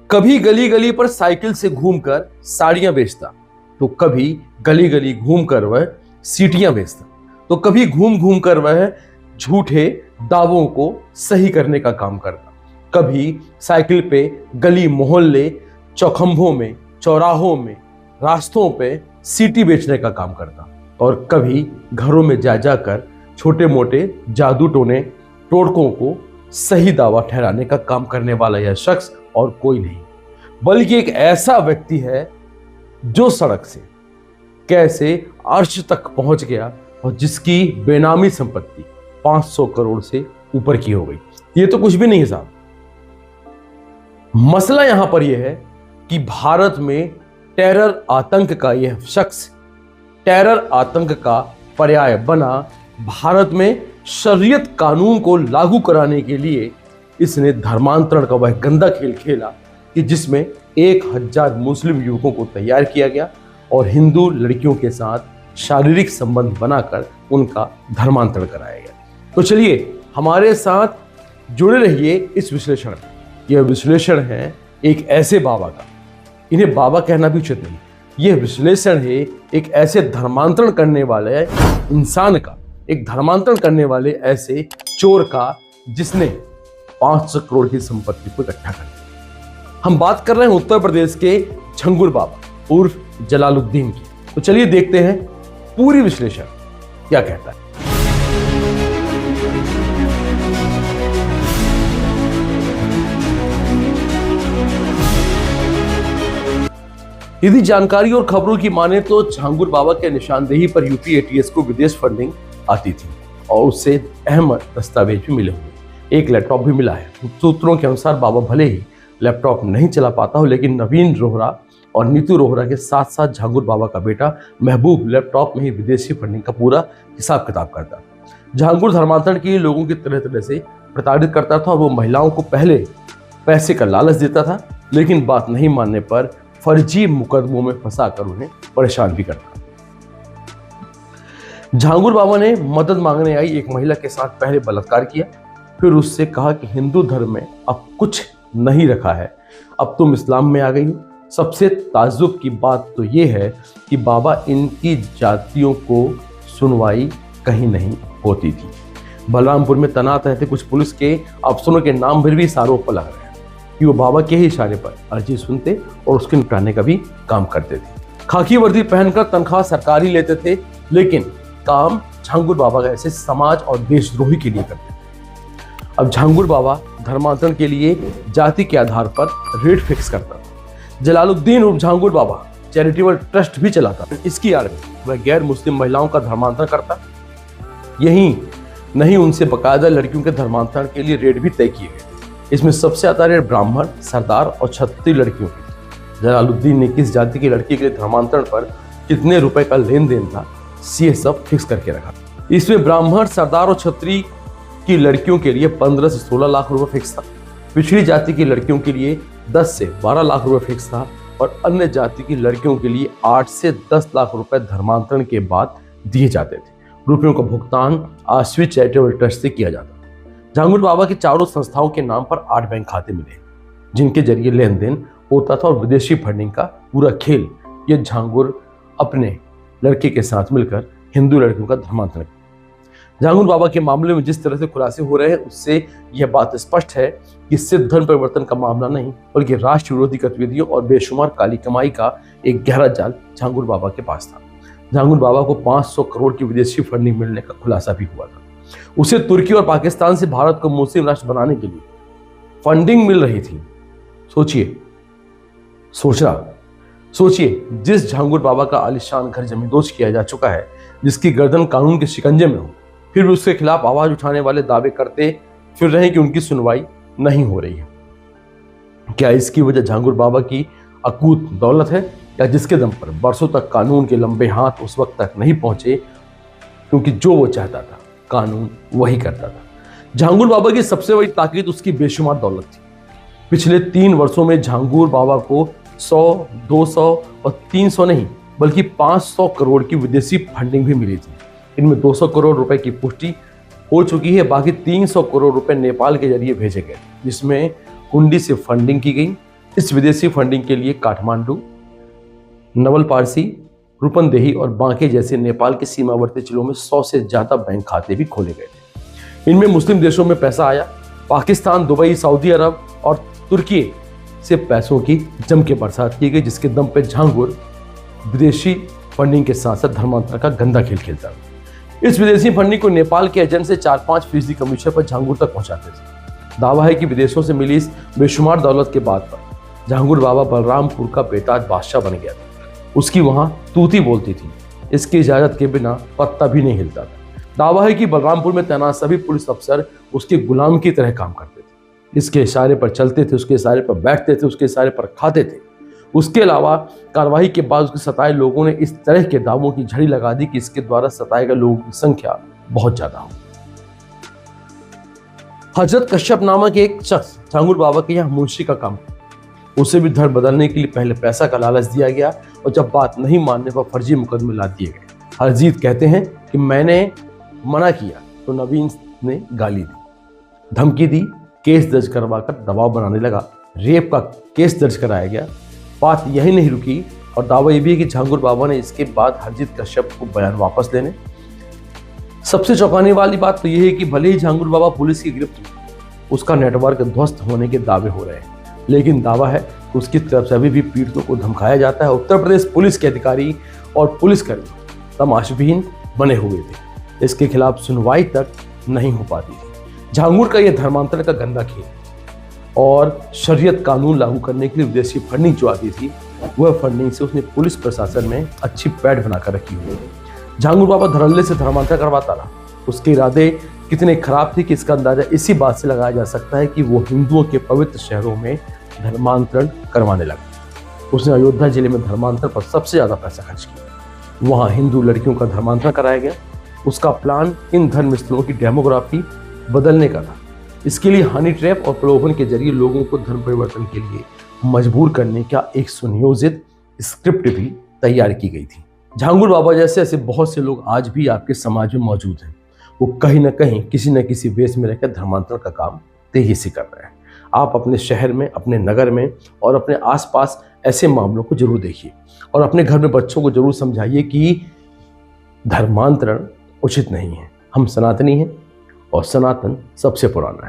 कभी गली गली पर साइकिल से घूमकर साड़ियां बेचता, तो कभी गली गली घूमकर वह सीटियां बेचता, तो कभी घूम घूम कर वह झूठे दावों को सही करने का काम करता। कभी साइकिल पे गली मोहल्ले चौखंभों में, चौराहों में, रास्तों पे सीटी बेचने का काम करता, और कभी घरों में जा जाकर छोटे मोटे जादू टोने टोटकों को सही दावा ठहराने का काम करने वाला यह शख्स और कोई नहीं, बल्कि एक ऐसा व्यक्ति है जो सड़क से कैसे अर्श तक पहुंच गया और जिसकी बेनामी संपत्ति 500 करोड़ से ऊपर की हो गई। ये तो कुछ भी नहीं है साहब। मसला यहां पर यह है कि भारत में टेरर आतंक का यह शख्स टेरर आतंक का पर्याय बना। भारत में शरीयत कानून को लागू कराने के लिए इसने धर्मांतरण का वह गंदा खेल खेला कि जिसमें 1000 मुस्लिम युवकों को तैयार किया गया और हिंदू लड़कियों के साथ शारीरिक संबंध बनाकर उनका धर्मांतरण कराया गया। तो चलिए हमारे साथ जुड़े रहिए इस विश्लेषण में। यह विश्लेषण है एक ऐसे बाबा का, इन्हें बाबा कहना भी उचित नहीं, यह विश्लेषण है एक ऐसे धर्मांतरण करने वाले इंसान का, एक धर्मांतरण करने वाले ऐसे चोर का जिसने 500 करोड़ की संपत्ति को इकट्ठा कर लिया। हम बात कर रहे हैं उत्तर प्रदेश के झंगुर बाबा उर्फ जलालुद्दीन की। तो चलिए देखते हैं पूरी विश्लेषण क्या कहता है। यदि जानकारी और खबरों की माने तो झांगुर बाबा के निशानदेही पर यूपी एटीएस को विदेश फंडिंग आती थी और उससे अहम दस्तावेज भी मिले हुए, एक लैपटॉप भी मिला है। सूत्रों के अनुसार बाबा भले ही लैपटॉप नहीं चला पाता हो, लेकिन नवीन रोहरा और नीतू रोहरा के साथ साथ झांगुर बाबा का बेटा महबूब लैपटॉप में ही विदेशी फंडिंग का पूरा हिसाब किताब करता। झांगुर धर्मांतरण के लिए लोगों की तरह तरह से प्रताड़ित करता था और वो महिलाओं को पहले पैसे का लालच देता था, लेकिन बात नहीं मानने पर फर्जी मुकदमों में फंसाकर उन्हें परेशान भी करता। झांगुर बाबा ने मदद मांगने आई एक महिला के साथ पहले बलात्कार किया, फिर उससे कहा कि हिंदू धर्म में अब कुछ नहीं रखा है, अब तुम इस्लाम में आ गई हो। सबसे ताज्जुब की बात तो ये है कि बाबा इनकी जातियों को सुनवाई कहीं नहीं होती थी। बलरामपुर में तैनात रहते कुछ पुलिस के अफसरों के नाम पर भी इस आरोप लग रहे हैं कि वो बाबा के ही इशारे पर अर्जी सुनते और उसके निपटाने का भी काम करते थे। खाकी वर्दी पहनकर तनख्वाह सरकारी लेते थे, लेकिन काम झांगुर बाबा का ऐसे समाज और देशद्रोही के लिए करते थे। अब झांगुर बाबा धर्मांतरण के लिए जाति के आधार पर रेट फिक्स करता था। जलालुद्दीन उर्फ झांगुर बाबा चैरिटेबल ट्रस्ट भी चलाता था। इसकी आड़ में वह गैर मुस्लिम महिलाओं का धर्मांतरण करता। यही नहीं, उनसे बकायदा लड़कियों के धर्मांतरण के लिए रेट भी तय किए गए। इसमें सबसे ज्यादा रेट ब्राह्मण, सरदार और क्षत्रिय लड़कियों की। जलालुद्दीन ने किस जाति की लड़की के धर्मांतरण पर कितने रुपए का लेन देन था, ये सब फिक्स करके रखा। इसमें ब्राह्मण, सरदार और क्षत्रिय की लड़कियों के लिए 15 से 16 लाख रुपए फिक्स था। पिछड़ी जाति की लड़कियों के लिए 10 से 12 लाख रुपए फिक्स था और अन्य जाति की लड़कियों के लिए 8 से 10 लाख रुपए धर्मांतरण के बाद दिए जाते थे। रुपयों का भुगतान आश्वी चैरिटेबल ट्रस्ट से किया जाता। झांगुर बाबा की चारों संस्थाओं के नाम पर 8 बैंक खाते मिले, जिनके जरिए लेन देन होता था और विदेशी फंडिंग का पूरा खेल ये झांगुर अपने लड़के के साथ मिलकर हिंदू लड़कियों का धर्मांतरण। झांगुर बाबा के मामले में जिस तरह से खुलासे हो रहे हैं, उससे यह बात स्पष्ट है कि सिर्फ धन परिवर्तन का मामला नहीं, बल्कि राष्ट्र विरोधी गतिविधियों और बेशुमार काली कमाई का एक गहरा जाल झांगुर बाबा के पास था। झांगुर बाबा को 500 करोड़ की विदेशी फंडिंग मिलने का खुलासा भी हुआ था। उसे तुर्की और पाकिस्तान से भारत को मुस्लिम राष्ट्र बनाने के लिए फंडिंग मिल रही थी। सोचिए जिस झांगुर बाबा का आलिशान घर जमींदोज किया जा चुका है, जिसकी गर्दन कानून के शिकंजे में हो, फिर भी उसके खिलाफ आवाज उठाने वाले दावे करते फिर रहे कि उनकी सुनवाई नहीं हो रही है। क्या इसकी वजह झांगुर बाबा की अकूत दौलत है, या जिसके दम पर बरसों तक कानून के लंबे हाथ उस वक्त तक नहीं पहुंचे, क्योंकि जो वो चाहता था कानून वही करता था। झांगुर बाबा की सबसे बड़ी ताकत उसकी बेशुमार दौलत थी। पिछले 3 वर्षों में झांगुर बाबा को 100, 200 और 300 नहीं, बल्कि 500 करोड़ की विदेशी फंडिंग भी मिली थी। इनमें 200 करोड़ रुपए की पुष्टि हो चुकी है, बाकी 300 करोड़ रुपए नेपाल के जरिए भेजे गए, जिसमें हुंडी से फंडिंग की गई इस विदेशी फंडिंग के लिए काठमांडू, नवलपारसी, रूपंदेही और बांके जैसे नेपाल के सीमावर्ती जिलों में 100 से ज्यादा बैंक खाते भी खोले गए थे। इनमें मुस्लिम देशों में पैसा आया। पाकिस्तान, दुबई, सऊदी अरब और तुर्की से पैसों की जम के बरसात की गई, जिसके दम पे झांगुर विदेशी फंडिंग के साथ साथ धर्मांतरण का गंदा खेल खेलता है। इस विदेशी फंडिंग को नेपाल के एजेंट से 4-5% कमीशन पर झांगुर तक पहुंचाते थे। दावा है कि विदेशों से मिली इस बेशुमार दौलत के बाद पर झांगुर बाबा बलरामपुर का बेताज बादशाह बन गया था। उसकी वहां तूती बोलती थी। इसकी इजाजत के बिना पत्ता भी नहीं हिलता था। दावा है कि बलरामपुर में तैनात सभी पुलिस अफसर उसके गुलाम की तरह काम करते थे। इसके इशारे पर चलते थे, उसके इशारे पर बैठते थे, उसके इशारे पर खाते थे। उसके अलावा कार्रवाई के बाद उसके सताए लोगों ने इस तरह के दावों की झड़ी लगा दी कि इसके द्वारा सताए गए लोगों की संख्या बहुत ज्यादा हो। हजरत कश्यप नामक एक शख्स झांगुर बाबा के यहाँ मुंशी का काम, उसे भी धर्म बदलने के लिए पहले पैसा का लालच दिया गया और जब बात नहीं मानने पर फर्जी मुकदमे ला दिए गए। हरजीत कहते हैं कि मैंने मना किया तो नवीन ने गाली दी, धमकी दी, केस दर्ज करवाकर दबाव बनाने लगा। रेप का केस दर्ज कराया गया। बात यही नहीं रुकी और दावा यह भी है कि झांगुर बाबा ने इसके बाद हरजीत कश्यप को बयान वापस लेने। सबसे चौंकाने वाली बात तो यह है कि भले ही झांगुर बाबा पुलिस की गिरफ्त में, उसका नेटवर्क ध्वस्त होने के दावे हो रहे हैं, लेकिन दावा है कि उसकी तरफ से अभी भी पीड़ितों को धमकाया जाता है। उत्तर प्रदेश पुलिस के अधिकारी और पुलिसकर्मी तमाशबीन बने हुए थे। इसके खिलाफ सुनवाई तक नहीं हो पाती थी। झांगुर का यह धर्मांतरण का गंदा खेल और शरीयत कानून लागू करने के लिए विदेशी फंडिंग जो आती थी, वह फंडिंग से उसने पुलिस प्रशासन में अच्छी पैठ बनाकर रखी हुई है। झांगुर बाबा धड़ल्ले से धर्मांतरण करवाता रहा। उसके इरादे कितने खराब थे कि इसका अंदाजा इसी बात से लगाया जा सकता है कि वो हिंदुओं के पवित्र शहरों में धर्मांतरण करवाने लगा। उसने अयोध्या जिले में धर्मांतरण पर सबसे ज्यादा पैसा खर्च किया। वहां हिंदू लड़कियों का धर्मांतरण कराया गया। उसका प्लान इन धर्म स्थलों की डेमोग्राफी बदलने का था। इसके लिए हनी ट्रैप और प्रलोभन के जरिए लोगों को धर्म परिवर्तन के लिए मजबूर करने का एक सुनियोजित स्क्रिप्ट भी तैयार की गई थी। झांगुर बाबा जैसे ऐसे बहुत से लोग आज भी आपके समाज में मौजूद हैं। वो कहीं ना कहीं किसी न किसी वेश में रहकर धर्मांतरण का काम तेजी से कर रहे हैं। आप अपने शहर में, अपने नगर में और अपने आसपास ऐसे मामलों को जरूर देखिए और अपने घर में बच्चों को जरूर समझाइए कि धर्मांतरण उचित नहीं है। हम सनातनी हैं और सनातन सबसे पुराना है।